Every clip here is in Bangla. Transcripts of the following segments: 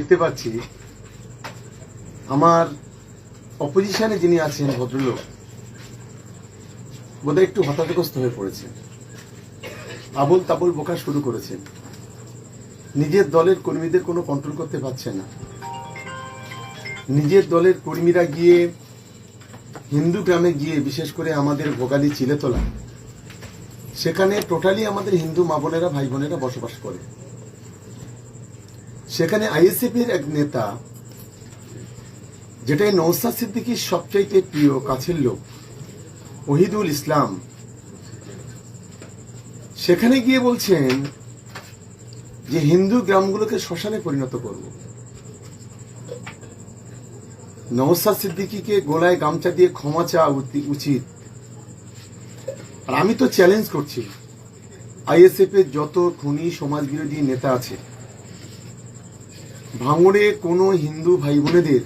দেখতে পাচ্ছি আমার অপোজিশনে যিনি আছেন ভদ্রলোক বোধহয় একটু হতাশগ্রস্ত হয়ে পড়েছেন, আবল তাবল বকা শুরু করেছেন, নিজের দলের কর্মীদের কোনো কন্ট্রোল করতে পারছে না। নিজের দলের কর্মীরা গিয়ে হিন্দু গ্রামে গিয়ে, বিশেষ করে আমাদের ভোগালী চিলেতলা, সেখানে টোটালি আমাদের হিন্দু মা বোনেরা ভাই বোনেরা বসবাস করে। সেখানে আইএসএফ এর এক নেতা, যেটাই নওশাদ সিদ্দিকীর সবচাইতে প্রিয় কাছের লোক, ওহিদুল ইসলাম, সেখানে গিয়ে বলছেন যে হিন্দু গ্রামগুলোকে শ্মশানে পরিণত করব। নওশাদ সিদ্দিকীকে গোলায় গামছা দিয়ে ক্ষমা চাওয়া উচিত। আর আমি তো চ্যালেঞ্জ করছি, আইএসএফ এর যত খুনি সমাজ বিরোধী নেতা আছে, ভাঙড়ে কোনো হিন্দু ভাই বোনেদের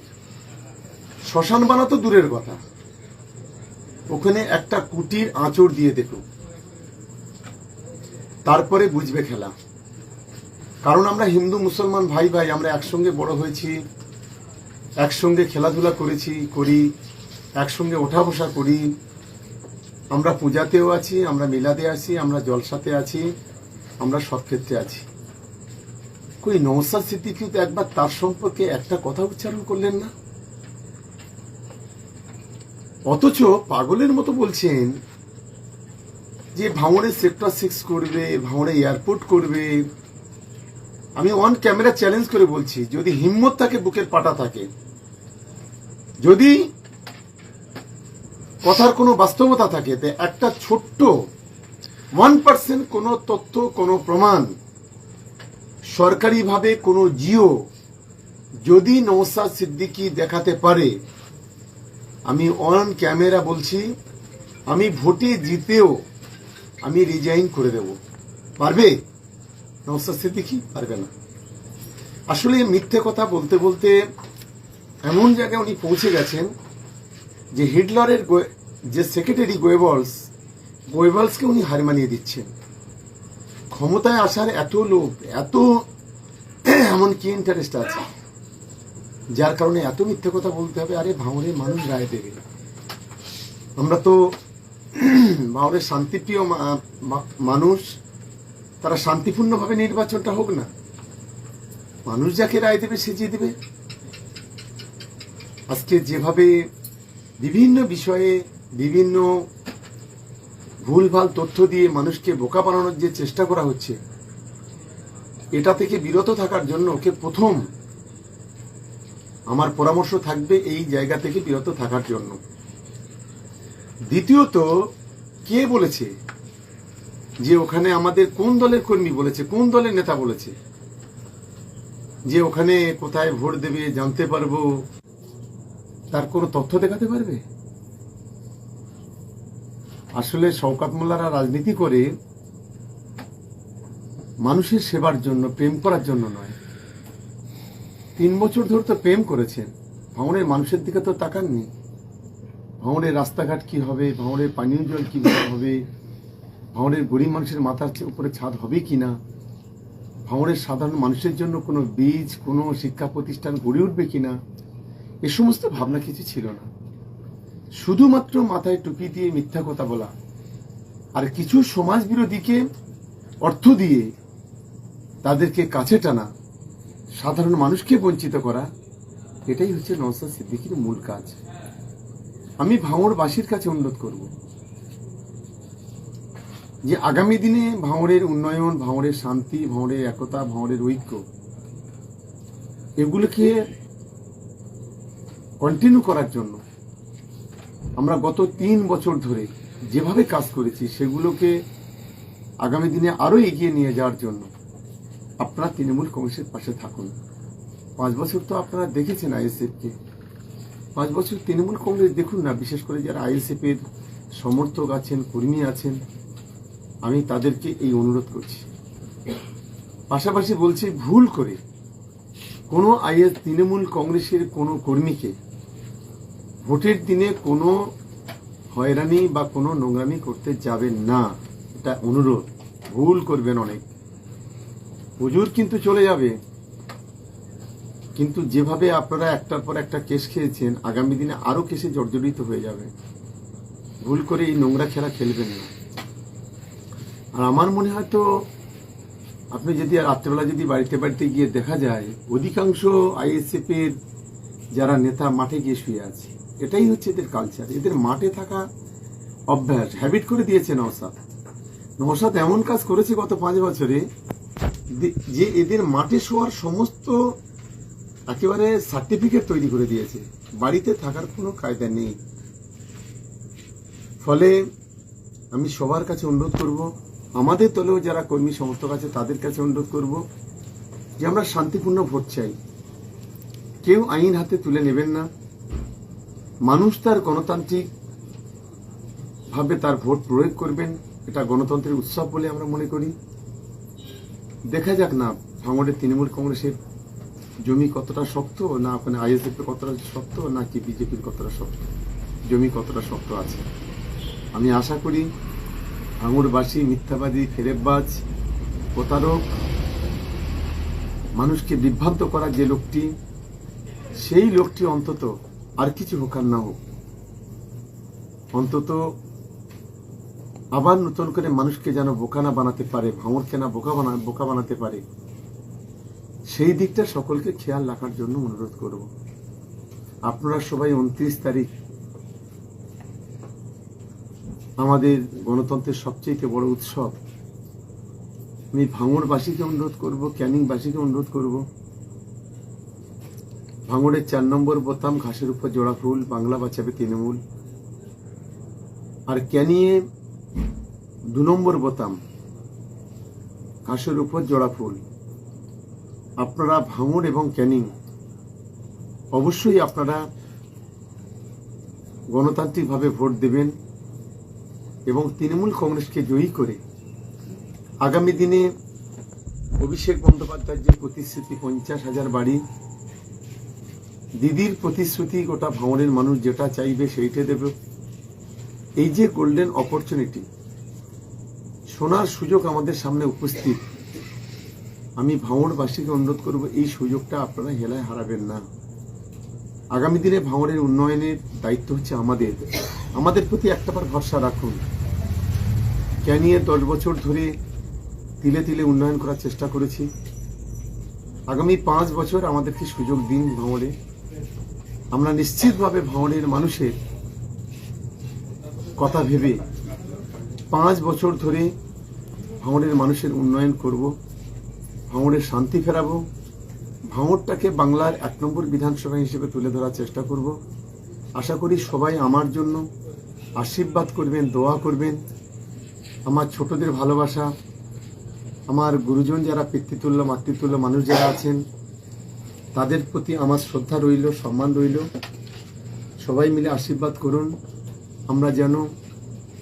শ্মশান বানাতো দূরের কথা, ওখানে একটা কুটির আঁচড় দিয়ে দেখুক, তারপরে বুঝবে খেলা। কারণ আমরা হিন্দু মুসলমান ভাই ভাই, আমরা একসঙ্গে বড় হয়েছি, একসঙ্গে খেলাধুলা করি, একসঙ্গে ওঠা বসা করি, আমরা পূজাতেও আছি, আমরা মিলাদে আছি, আমরা জলসাতে আছি, আমরা সব ক্ষেত্রে আছি। কই নওশাদ সিদ্দিকী তো একবার তার সম্পর্কে একটা কথা উচ্চারণ করলেন না, অথচ পাগলের মতো বলছেন যে ভাঙড়ে সেক্টর 6 করবে, ভাঙড়ে এয়ারপোর্ট করবে। আমি অন ক্যামেরা চ্যালেঞ্জ করে বলছি, যদি হিম্মত থাকে, বুকের পাটা থাকে, যদি কথার কোনো বাস্তবতা থাকে, তো একটা ছোট্ট 1% কোনো তথ্য, কোনো প্রমাণ, সরকারিভাবে কোনো জিও যদি নওশাদ সিদ্দিকী দেখাতে পারে, আমি অন ক্যামেরা বলছি, আমি ভোটে জিতেও আমি রিজাইন করে দেব। পারবে নওশাদ সিদ্দিকী? পারবে না। আসলে মিথ্যে কথা বলতে বলতে এমন জায়গায় উনি পৌঁছে গেছেন যে হিটলারের যে সেক্রেটারি গোয়েবলসকে উনি হার মানিয়ে দিচ্ছেন। ক্ষমতায় আসার এত লোভ, এত এমনকি ইন্টারেস্ট আছে, যার কারণে এত মিথ্যে কথা বলতে হবে। আরে ভাঙড়ের মানুষ রায় দেবে। আমরা তো ভাঙড়ের শান্তিপ্রিয় মানুষ, তারা শান্তিপূর্ণভাবে নির্বাচনটা হোক না, মানুষ যাকে রায় দেবে সে জিতবে। আজকে যেভাবে বিভিন্ন বিষয়ে বিভিন্ন ভুলভাল তথ্য দিয়ে মানুষকে বোকা বানানোর যে চেষ্টা করা হচ্ছে, এটা থেকে বিরত থাকার জন্য ওকে প্রথম আমার পরামর্শ থাকবে এই জায়গা থেকে বিরত থাকার জন্য। দ্বিতীয়ত, কে বলেছে যে ওখানে আমাদের কোন দলের কর্মী বলেছে, কোন দলের নেতা বলেছে যে ওখানে কোথায় ভোট দেবে জানতে পারবো, তার কোনো তথ্য দেখাতে পারবে? আসলে শওকত মোল্লারা রাজনীতি করে মানুষের সেবার জন্য, প্রেম করার জন্য নয়। 3 বছর ধরে তো প্রেম করেছেন, ভাঙড়ের মানুষের দিকে তো তাকাননি। ভাঙড়ের রাস্তাঘাট কি হবে, ভাঙড়ের পানীয় জল কি হবে, ভাঙড়ের গরিব মানুষের মাথার উপরে ছাদ হবে কিনা, ভাঙড়ের সাধারণ মানুষের জন্য কোনো বীজ, কোনো শিক্ষা প্রতিষ্ঠান গড়ে উঠবে কিনা, এ সমস্ত ভাবনা কিছু ছিল না। শুধুমাত্র মাথায় টুপি দিয়ে মিথ্যা কথা বলা আর কিছু সমাজ বিরোধীকে অর্থ দিয়ে তাদেরকে কাছে টানা, সাধারণ মানুষকে বঞ্চিত করা, এটাই হচ্ছে নওশাদ সিদ্দিকীর মূল কাজ। আমি ভাঙড়বাসীর কাছে অনুরোধ করব যে আগামী দিনে ভাঙড়ের উন্নয়ন, ভাঙড়ের শান্তি, ভাঙড়ের একতা, ভাঙড়ের ঐক্য, এগুলোকে কন্টিনিউ করার জন্য আমরা গত 3 বছর ধরে যেভাবে কাজ করেছি, সেগুলোকে আগামী দিনে আরো এগিয়ে নিয়ে যাওয়ার জন্য আপনারা তৃণমূল কংগ্রেসের পাশে থাকুন। 5 বছর তো আপনারা দেখেছেন আইএসএফ কে, 5 বছর তৃণমূল কংগ্রেস দেখুন না। বিশেষ করে যারা আইএসএফ এর সমর্থক আছেন, কর্মী আছেন, আমি তাদেরকে এই অনুরোধ করছি। পাশাপাশি বলছি, ভুল করে কোনো তৃণমূল কংগ্রেসের কোনো কর্মীকে ভোটের দিনে কোনো হয়রানি বা কোনো নোংরামি করতে যাবেন না, এটা অনুরোধ। ভুল করবেন অনেক, হুজুর কিন্তু চলে যাবে, কিন্তু যেভাবে আপনারা একটার পর একটা কেস খেয়েছেন, আগামী দিনে আরো কেসে জর্জরিত হয়ে যাবে। ভুল করে এই নোংরা খেলা খেলবেন না। আর আমার মনে হয় তো আপনি যদি রাত্রেবেলা যদি বাড়িতে বাড়িতে গিয়ে দেখা যায়, অধিকাংশ আইএসএফ এর যারা নেতা মাঠে গিয়ে শুয়ে আছে। এটাই হচ্ছে এদের কালচার, এদের মাঠে থাকা অভ্যাস, হ্যাবিট করে দিয়েছে নওশাদ। নওশাদ এমন কাজ করেছে গত 5 বছরে যে এদের মাঠে শোয়ার সমস্ত একেবারে সার্টিফিকেট তৈরি করে দিয়েছে। বাড়িতে থাকার কোনো কায়দা নেই। ফলে আমি সবার কাছে অনুরোধ করব, আমাদের দলেও যারা কর্মী সমর্থক আছে তাদের কাছে অনুরোধ করব যে আমরা শান্তিপূর্ণ ভোট চাই। কেউ আইন হাতে তুলে নেবেন না। মানুষ তার গণতান্ত্রিক ভাবে তার ভোট প্রয়োগ করবেন, এটা গণতন্ত্রের উৎসব বলে আমরা মনে করি। দেখা যাক না ভাঙড়ের তৃণমূল কংগ্রেসের জমি কতটা শক্ত, না ওখানে আইএসএফ কতটা শক্ত, নাকি বিজেপির কতটা শক্ত, জমি কতটা শক্ত আছে। আমি আশা করি ভাঙড়বাসী মিথ্যাবাদী, ফেরেববাজ, প্রতারক, মানুষকে বিভ্রান্ত করার যে লোকটি, সেই লোকটি অন্তত আর কিছু হোক আর না হোক, অন্তত আবার নতুন করে মানুষকে যেন বোকা না বানাতে পারে, ভাঙড়কে না বোকা বানাতে পারে, সেই দিকটা সকলকে খেয়াল রাখার জন্য অনুরোধ করব। আপনারা সবাই 29 তারিখ আমাদের গণতন্ত্রের সবচেয়ে বড় উৎসব। আমি ভাঙড়বাসীকে অনুরোধ করব, ক্যানিংবাসীকে অনুরোধ করব, ভাঙড়ের 4 নম্বর বোতাম ঘাসের উপর জোড়া ফুল, বাংলা বাঁচাবে তৃণমূল। আর ক্যানিংয়ে 2 নম্বর বোতাম ঘাসের উপর জোড়া ফুল। আপনারা ভাঙড় এবং ক্যানিং অবশ্যই আপনারা গণতান্ত্রিকভাবে ভোট দেবেন এবং তৃণমূল কংগ্রেসকে জয়ী করে আগামী দিনে অভিষেক বন্দ্যোপাধ্যায়ের যে প্রতিশ্রুতি 50,000 বাড়ি, দিদির প্রতিশ্রুতি, গোটা ভাঙড়ের মানুষ যেটা চাইবে সেইটা দেবে। এই যে গোল্ডেন অপরচুনিটি, সোনার সুযোগ আমাদের সামনে উপস্থিত। আমি ভাঙড়বাসীকে অনুরোধ করব, এই সুযোগটা আপনারা হেলায় হারাবেন না। আগামী দিনে ভাঙড়ের উন্নয়নের দায়িত্ব হচ্ছে আমাদের। আমাদের প্রতি একটাবার ভরসা রাখুন। ক্যানিংয়ে 10 বছর ধরে তিলে তিলে উন্নয়ন করার চেষ্টা করেছি। আগামী 5 বছর আমাদেরকে সুযোগ দিন ভাঙড়ে। আমরা নিশ্চিতভাবে ভাঙড়ের মানুষের কথা ভেবে 5 বছর ধরে ভাঙড়ের মানুষের উন্নয়ন করব, ভাঙড়ের শান্তি ফেরাবো, ভাঙড়টাকে বাংলার 1 নম্বর বিধানসভা হিসেবে তুলে ধরার চেষ্টা করব। আশা করি সবাই আমার জন্য আশীর্বাদ করবেন, দোয়া করবেন। আমার ছোটদের ভালোবাসা, আমার গুরুজন যারা পিতৃতুল্য মাতৃতুল্য মানুষ যারা আছেন, তাদের প্রতি আমার শ্রদ্ধা রইল, সম্মান রইল। সবাই মিলে আশীর্বাদ করুন। আমরা যেন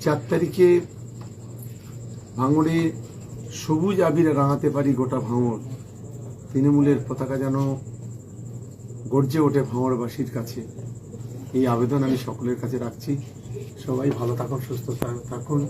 4 তারিখে ভাঙড়ে সবুজ আবিরে রাঙাতে পারি গোটা ভাঙড়। তৃণমূলের পতাকা যেন গর্জে ওঠে ভাঙড়বাসীর কাছে। এই আবেদন আমি সকলের কাছে রাখছি। সবাই ভালো থাকুন, সুস্থ থাকুন।